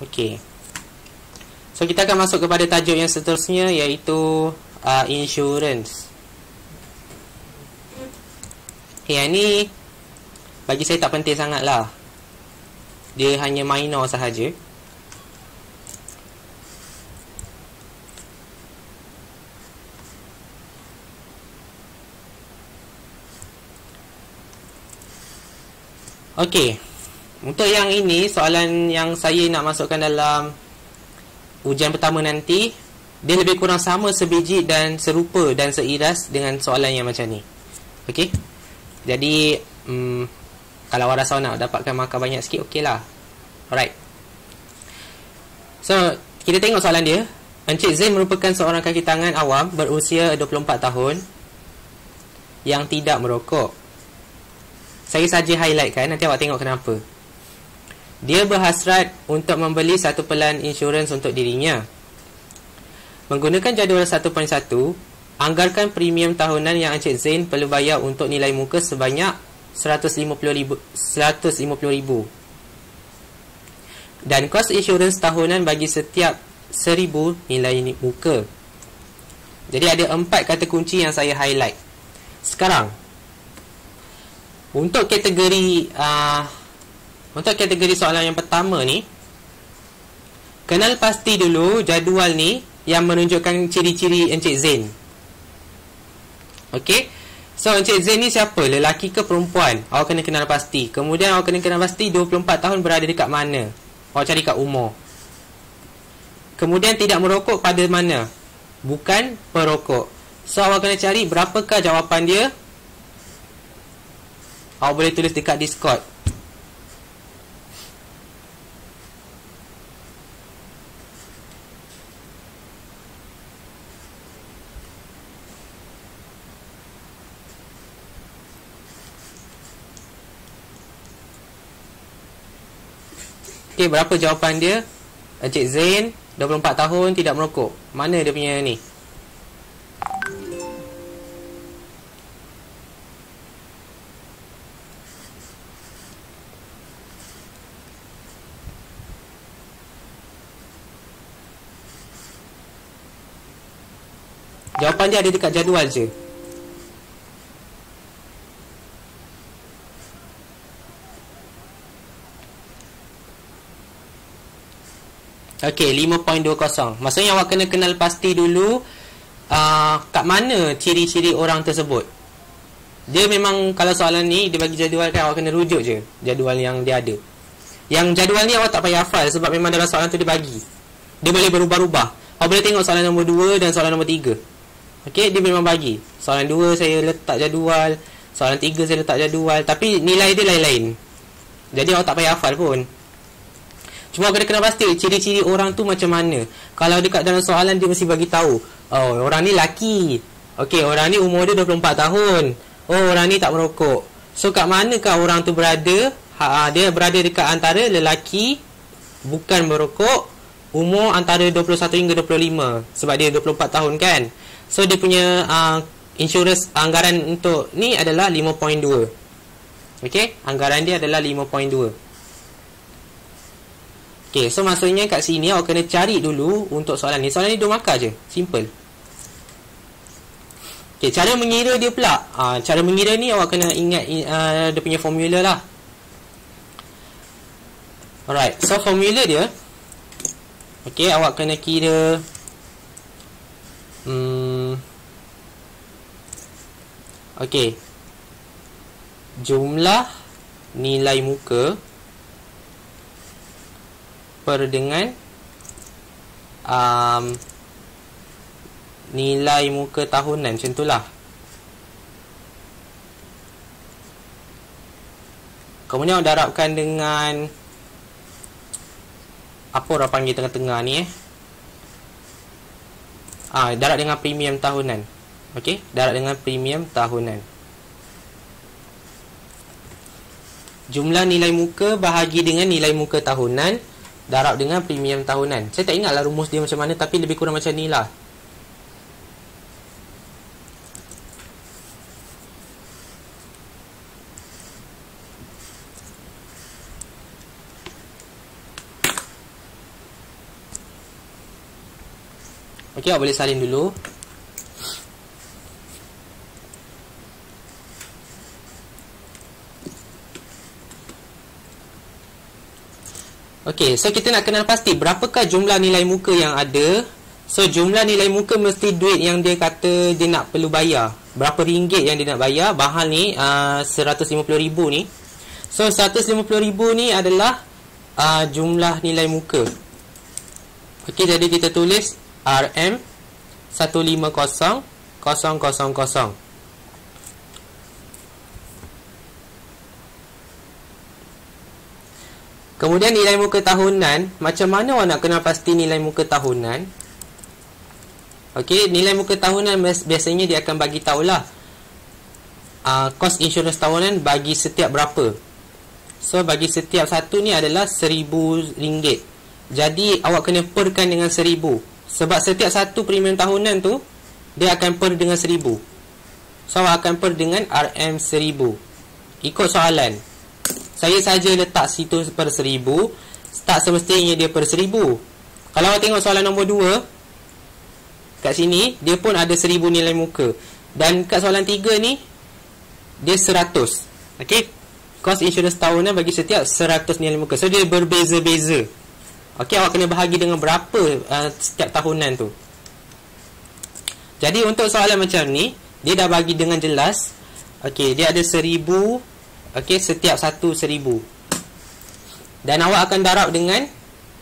Okey. So kita akan masuk kepada tajuk yang seterusnya, iaitu insurance. Yang ni bagi saya tak penting sangat lah. Dia hanya minor sahaja. Okey. Untuk yang ini, soalan yang saya nak masukkan dalam ujian pertama nanti, dia lebih kurang sama sebiji dan serupa dan seiras dengan soalan yang macam ni. Okey. Jadi kalau orang rasa nak dapatkan markah banyak sikit, okey lah. Alright. So kita tengok soalan dia. Encik Zain merupakan seorang kaki tangan awam berusia 24 tahun yang tidak merokok. Saya saja highlightkan, nanti awak tengok kenapa. Dia berhasrat untuk membeli satu pelan insurans untuk dirinya. Menggunakan jadual 1.1, anggarkan premium tahunan yang Encik Zain perlu bayar untuk nilai muka sebanyak RM150,000 dan kos insurans tahunan bagi setiap 1,000 nilai muka. Jadi ada 4 kata kunci yang saya highlight. Sekarang untuk kategori soalan yang pertama ni, kenal pasti dulu jadual ni yang menunjukkan ciri-ciri Encik Zain. Okey. So Encik Zain ni siapa? Lelaki ke perempuan? Awak kena kenal pasti. Kemudian awak kena kenal pasti 24 tahun berada dekat mana. Awak cari kat umur. Kemudian tidak merokok pada mana? Bukan perokok. So awak kena cari berapakah jawapan dia. Awak boleh tulis dekat Discord. Okey, berapa jawapan dia? Encik Zain 24 tahun tidak merokok. Mana dia punya ni? Jawapan dia ada dekat jadual je. Okey, 5.20. Maksudnya awak kena kenal pasti dulu kat mana ciri-ciri orang tersebut. Dia memang, kalau soalan ni dia bagi jadual kan, awak kena rujuk je jadual yang dia ada. Yang jadual ni awak tak payah hafal sebab memang dalam soalan tu dia bagi. Dia boleh berubah-ubah. Awak boleh tengok soalan nombor 2 dan soalan nombor 3. Okey, dia memang bagi. Soalan 2 saya letak jadual, soalan 3 saya letak jadual, tapi nilai dia lain-lain. Jadi awak tak payah hafal pun. Cuma kena kenal pasti ciri-ciri orang tu macam mana. Kalau dekat dalam soalan dia mesti bagi tahu, oh, orang ni laki. Okey, orang ni umur dia 24 tahun. Oh, orang ni tak merokok. So kat manakah orang tu berada? Dia berada dekat antara lelaki, bukan merokok, umur antara 21 hingga 25. Sebab dia 24 tahun kan. So dia punya insurans anggaran untuk ni adalah 5.2. Okey, anggaran dia adalah 5.2. Okay, so maksudnya kat sini awak kena cari dulu untuk soalan ni. Soalan ni 2 markah je. Simple. Okay, cara mengira dia pula. Cara mengira ni awak kena ingat dia punya formula lah. Alright, so formula dia. Okay, awak kena kira okay, jumlah nilai muka per dengan nilai muka tahunan, macam itulah. Kemudian darabkan dengan apa orang panggil tengah-tengah ni darab dengan premium tahunan. Okey, darab dengan premium tahunan. Jumlah nilai muka bahagi dengan nilai muka tahunan darab dengan premium tahunan. Saya tak ingatlah rumus dia macam mana, tapi lebih kurang macam ni lah. Okey, awak boleh salin dulu. Okey, so kita nak kenal pasti berapakah jumlah nilai muka yang ada. So jumlah nilai muka mesti duit yang dia kata dia nak perlu bayar. Berapa ringgit yang dia nak bayar. Bahal ni 150,000 ni. So 150,000 ni adalah jumlah nilai muka. Okey, jadi kita tulis RM 150,000. Kemudian nilai muka tahunan. Macam mana awak nak kenal pasti nilai muka tahunan? Okey, nilai muka tahunan biasanya dia akan bagi tahulah kos insurans tahunan bagi setiap berapa. So bagi setiap satu ni adalah RM1,000. Jadi awak kena perkan dengan 1,000. Sebab setiap satu premium tahunan tu dia akan per dengan 1,000. So awak akan per dengan RM1,000. Ikut soalan, saya saja letak situ per 1,000. Tak semestinya dia per 1,000. Kalau awak tengok soalan nombor 2, kat sini dia pun ada 1,000 nilai muka. Dan kat soalan 3 ni dia 100. Okey, kos insurans tahunan bagi setiap 100 nilai muka. So dia berbeza-beza. Okey, awak kena bahagi dengan berapa setiap tahunan tu. Jadi untuk soalan macam ni, dia dah bagi dengan jelas. Okey, dia ada 1,000. Okey, setiap satu 1,000. Dan awak akan darab dengan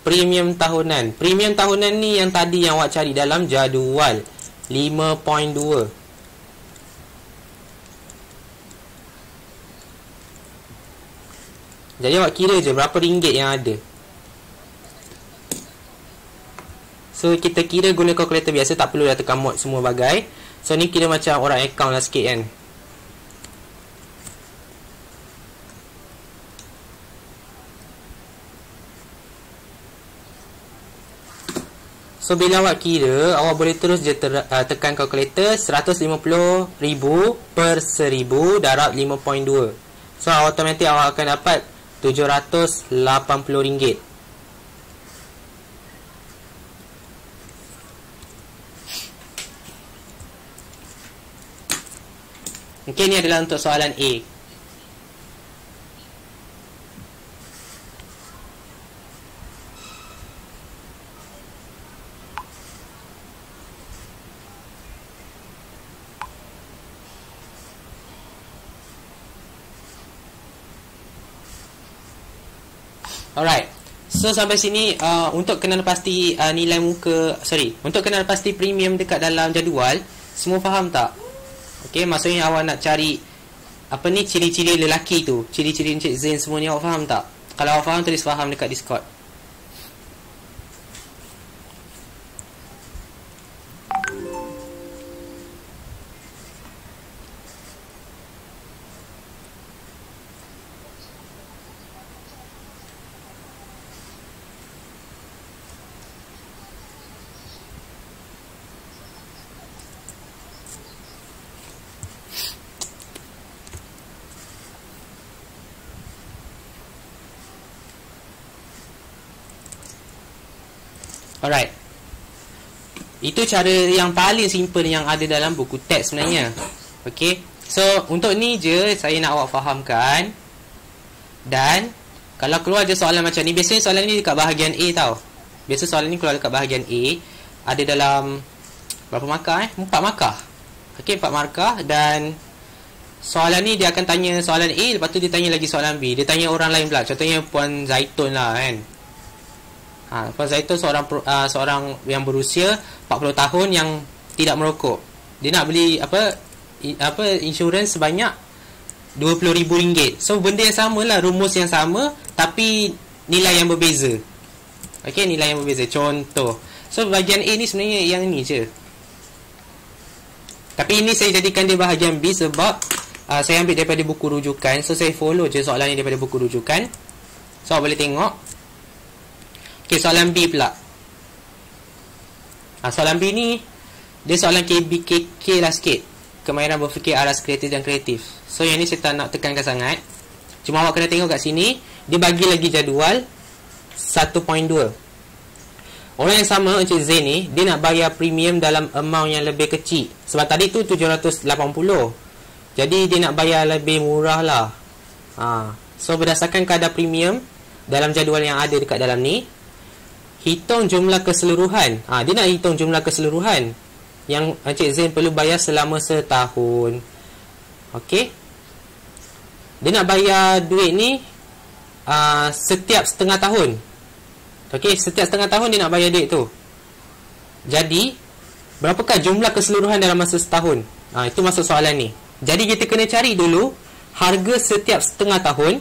premium tahunan. Premium tahunan ni yang tadi yang awak cari dalam jadual 5.2. Jadi awak kira je berapa ringgit yang ada. So kita kira guna kalkulator biasa, tak perlu dah tekan mod semua bagai. So ni kira macam orang account lah sikit kan. So bila awak kira, awak boleh terus je tekan kalkulator. 150,000 per 1,000 darab 5.2. So automatik awak akan dapat RM780. Okey, ni adalah untuk soalan A. Alright. So sampai sini untuk kenal pasti nilai muka, untuk kenal pasti premium dekat dalam jadual, semua faham tak? Okey, maksudnya awak nak cari apa ni, ciri-ciri lelaki tu, ciri-ciri Encik Zain, semua ni awak faham tak? Kalau awak faham, tulis faham dekat Discord. Alright. Itu cara yang paling simple yang ada dalam buku teks sebenarnya. Okay. So untuk ni je saya nak awak fahamkan. Dan kalau keluar je soalan macam ni, biasanya soalan ni dekat bahagian A tau. Biasa soalan ni keluar dekat bahagian A. Ada dalam berapa markah 4 markah. Okay, 4 markah. Dan soalan ni dia akan tanya soalan A, lepas tu dia tanya lagi soalan B. Dia tanya orang lain pula. Contohnya Puan Zaitun lah kan. Puan Zaitun seorang yang berusia 40 tahun yang tidak merokok. Dia nak beli insurans sebanyak RM20,000. So benda yang sama lah, rumus yang sama, tapi nilai yang berbeza. Okey, nilai yang berbeza. Contoh. So bahagian A ni sebenarnya yang ni je. Tapi ini saya jadikan dia bahagian B sebab saya ambil daripada buku rujukan. So saya follow je soalan ni daripada buku rujukan. So boleh tengok. Okay, soalan B pula. Soalan B ni dia soalan KBKK lah sikit. Kemahiran berfikir aras kreatif dan kreatif. So yang ni saya tak nak tekankan sangat. Cuma awak kena tengok kat sini, dia bagi lagi jadual 1.2. Orang yang sama Encik Zain ni, dia nak bayar premium dalam amount yang lebih kecil. Sebab tadi tu 780. Jadi dia nak bayar lebih murah lah. So berdasarkan kadar premium dalam jadual yang ada dekat dalam ni, hitung jumlah keseluruhan. Dia nak hitung jumlah keseluruhan yang Encik Zain perlu bayar selama setahun. Okey. Dia nak bayar duit ni setiap setengah tahun. Okey, setiap setengah tahun dia nak bayar duit tu. Jadi, berapakah jumlah keseluruhan dalam masa setahun? Itu masuk soalan ni. Jadi kita kena cari dulu harga setiap setengah tahun,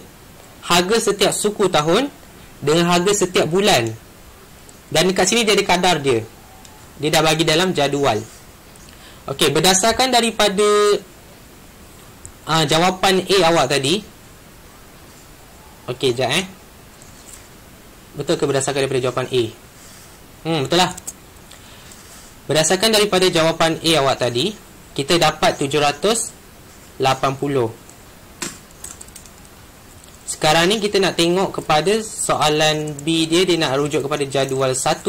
harga setiap suku tahun dengan harga setiap bulan. Dan dekat sini dia ada kadar dia. Dia dah bagi dalam jadual. Okey, berdasarkan daripada jawapan A awak tadi. Okey, sekejap betul ke berdasarkan daripada jawapan A? Betul lah. Berdasarkan daripada jawapan A awak tadi, kita dapat 780. Sekarang ni kita nak tengok kepada soalan B dia. Dia nak rujuk kepada jadual 1.2.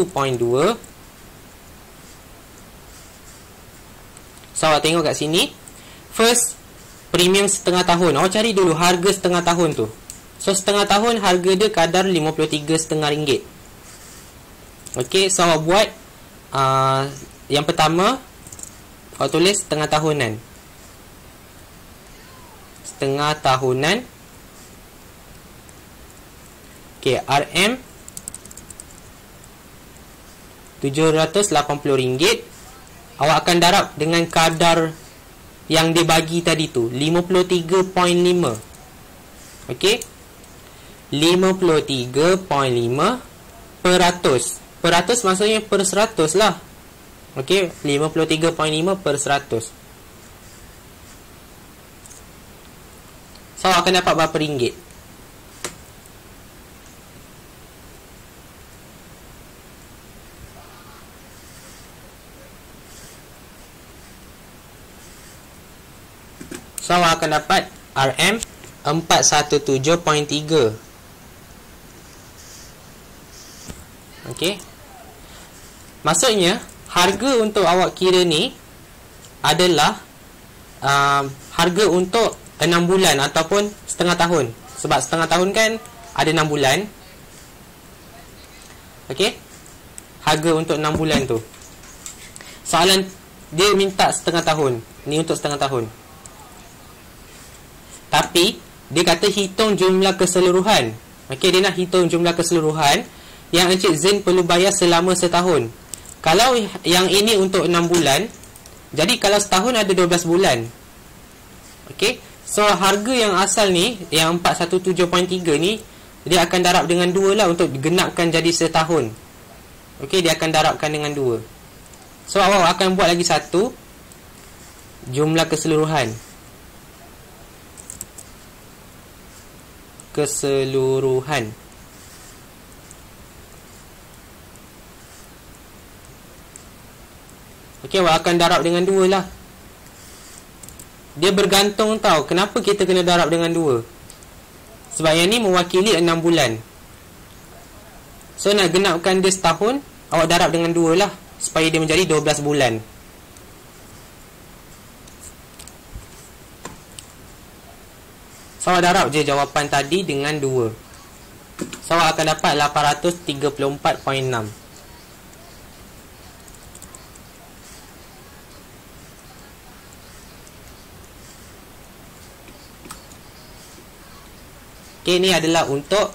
So awak tengok kat sini, first premium setengah tahun. Awak cari dulu harga setengah tahun tu. So setengah tahun harga dia kadar RM53.5. Okey, so awak buat yang pertama, awak tulis setengah tahunan. Setengah tahunan. Okey, RM RM780. Awak akan darab dengan kadar yang dia bagi tadi tu, 53.5. Okey, 53.5 per ratus. Per ratus maksudnya per 100 lah. Okey, 53.5 per 100. So akan dapat berapa ringgit? So akan dapat RM 417.3. Okey. Maksudnya harga untuk awak kira ni adalah harga untuk 6 bulan ataupun setengah tahun. Sebab setengah tahun kan ada 6 bulan. Okey. Harga untuk 6 bulan tu. Soalan dia minta setengah tahun. Ni untuk setengah tahun. Tapi dia kata hitung jumlah keseluruhan. Okey, dia nak hitung jumlah keseluruhan yang Encik Zain perlu bayar selama setahun. Kalau yang ini untuk 6 bulan, jadi kalau setahun ada 12 bulan. Okey, so harga yang asal ni, yang 417.3 ni, dia akan darab dengan 2 lah untuk genapkan jadi setahun. Okey, dia akan darabkan dengan 2. So awak akan buat lagi satu, jumlah keseluruhan. Keseluruhan. Okey, awak akan darab dengan 2 lah. Dia bergantung tau. Kenapa kita kena darab dengan 2? Sebab yang ni mewakili 6 bulan. So nak genapkan dia setahun, awak darab dengan 2 lah, supaya dia menjadi 12 bulan. So awak darab je jawapan tadi dengan 2. So awak akan dapat 834.6. Okay, ini adalah untuk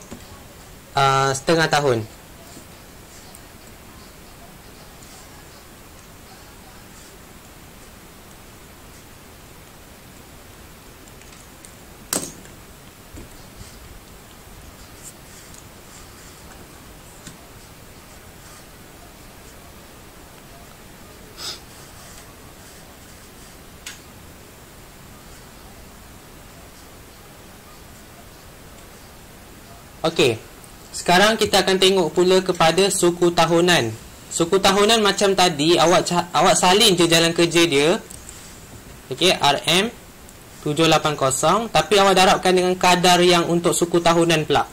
setengah tahun. Okey, sekarang kita akan tengok pula kepada suku tahunan. Suku tahunan macam tadi, awak salin je jalan kerja dia. Okey, RM 780, tapi awak darabkan dengan kadar yang untuk suku tahunan pula.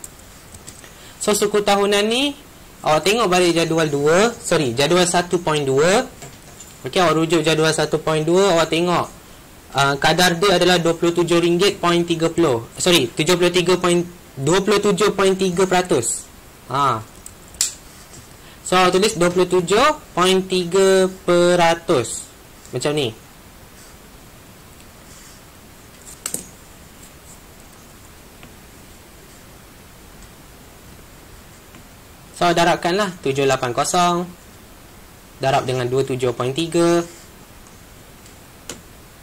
So suku tahunan ni awak tengok balik jadual 2, jadual 1.2. Okey, awak rujuk jadual 1.2, awak tengok kadar dia adalah RM27.30. 27.3%. So awak tulis 27.3%. Macam ni. So darabkanlah 780 darab dengan 27.3,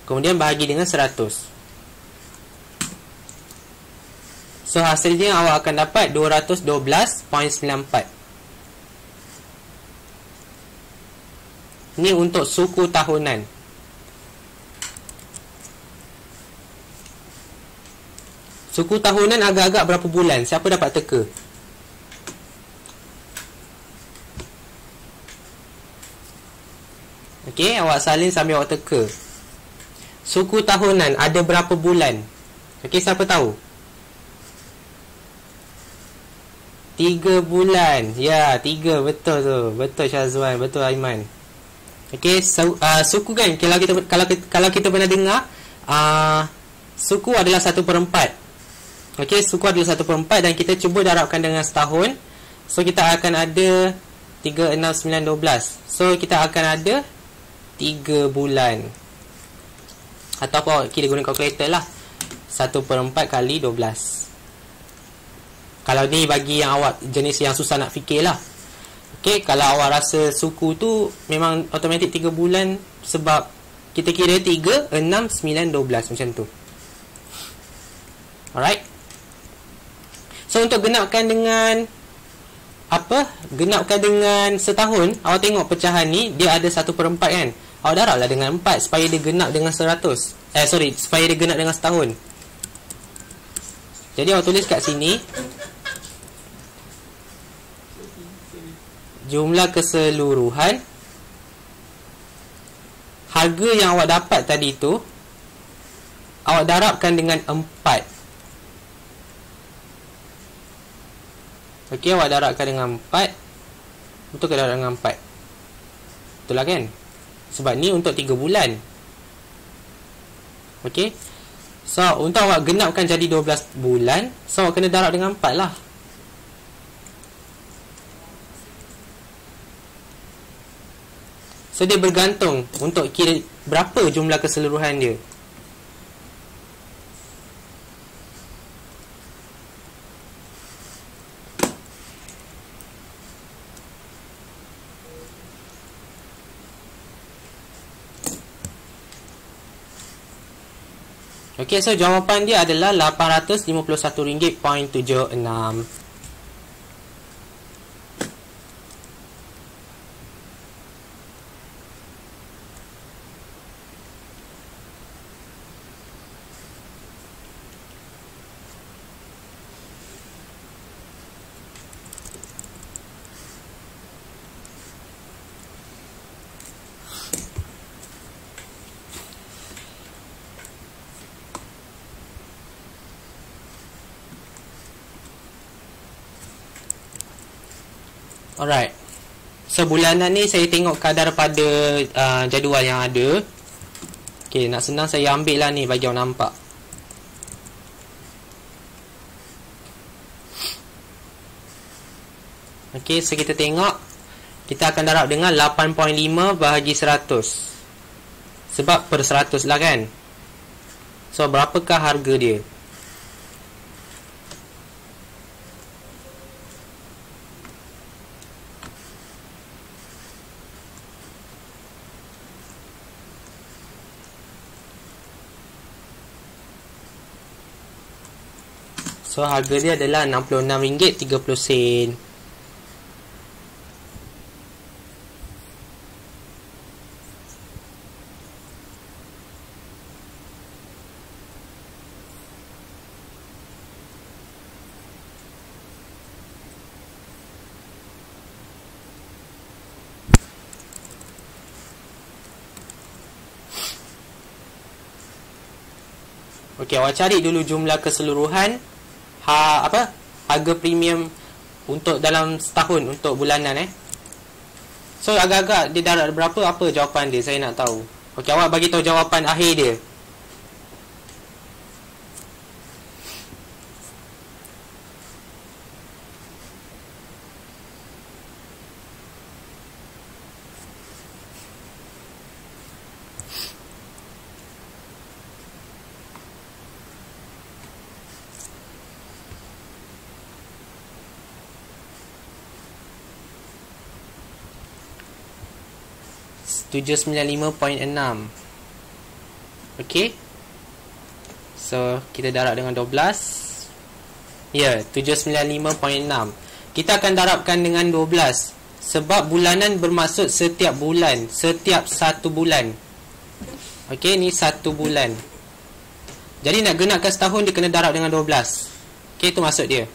kemudian bahagi dengan 100. So hasilnya awak akan dapat 212.94. Ini untuk suku tahunan. Suku tahunan agak-agak berapa bulan? Siapa dapat teka? Okey, awak salin sambil awak teka. Suku tahunan ada berapa bulan? Okey, siapa tahu? 3 bulan. Ya, 3. Betul tu. Betul Syazwan, betul Aiman. Okey, suku kan, kalau kita pernah dengar, suku adalah 1/4. Okey, suku adalah 1/4 dan kita cuba darabkan dengan setahun. So kita akan ada 3, 6, 9, 12. So kita akan ada 3 bulan. Atau kita guna kalkulator lah. 1/4 kali 12. Kalau ni bagi yang awak jenis yang susah nak fikir lah. Okay, kalau awak rasa suku tu memang automatik 3 bulan. Sebab kita kira 3, 6, 9, 12 macam tu. Alright. So untuk genapkan dengan genapkan dengan setahun, awak tengok pecahan ni dia ada 1/4 kan. Awak darablah dengan 4 supaya dia genap dengan 100. Supaya dia genap dengan setahun. Jadi awak tulis kat sini jumlah keseluruhan harga yang awak dapat tadi tu awak darabkan dengan 4. Okey, awak darabkan dengan 4. Betul ke darab dengan 4? Betul lah kan? Sebab ni untuk 3 bulan. Okey. So untuk awak genapkan jadi 12 bulan, so awak kena darab dengan 4 lah. So dia bergantung untuk kira berapa jumlah keseluruhan dia. Okey, so jawapan dia adalah RM851.76. Alright. So bulanan ni saya tengok kadar pada jadual yang ada. Okay, nak senang saya ambil lah ni bagi awak nampak. Okay, so kita tengok. Kita akan darab dengan 8.5 bahagi 100. Sebab per 100 lah kan. So berapakah harga dia? So harga dia adalah RM66.30. Okey, awak cari dulu jumlah keseluruhan harga premium untuk dalam setahun untuk bulanan So agak-agak dia darat berapa, apa jawapan dia, saya nak tahu. Okey, awak bagi tahu jawapan akhir dia. .6. Okey. So, kita darab dengan 12. Ya, 795.6. Kita akan darabkan dengan 12. Sebab bulanan bermaksud setiap bulan. Setiap 1 bulan. Okey, ni 1 bulan. Jadi, nak genapkan setahun, dia kena darab dengan 12. Okey, itu maksud dia.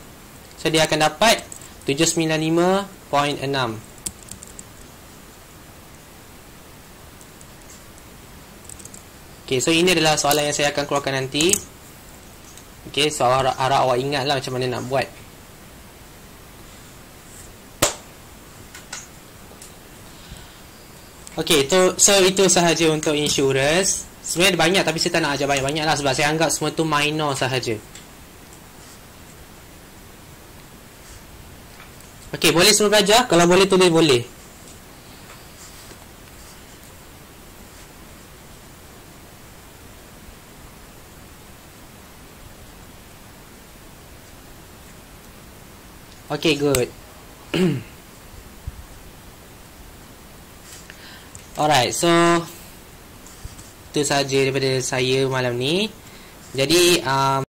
So, dia akan dapat 795.6. Okay, so ini adalah soalan yang saya akan keluarkan nanti. Okay, so harap awak ingatlah macam mana nak buat. Okay, so itu sahaja untuk insurance. Sebenarnya ada banyak tapi saya tak nak ajar banyak-banyak lah, sebab saya anggap semua tu minor sahaja. Okay, boleh semua belajar? Kalau boleh tulis boleh. Okay, good. Alright, so itu sahaja daripada saya malam ni. Jadi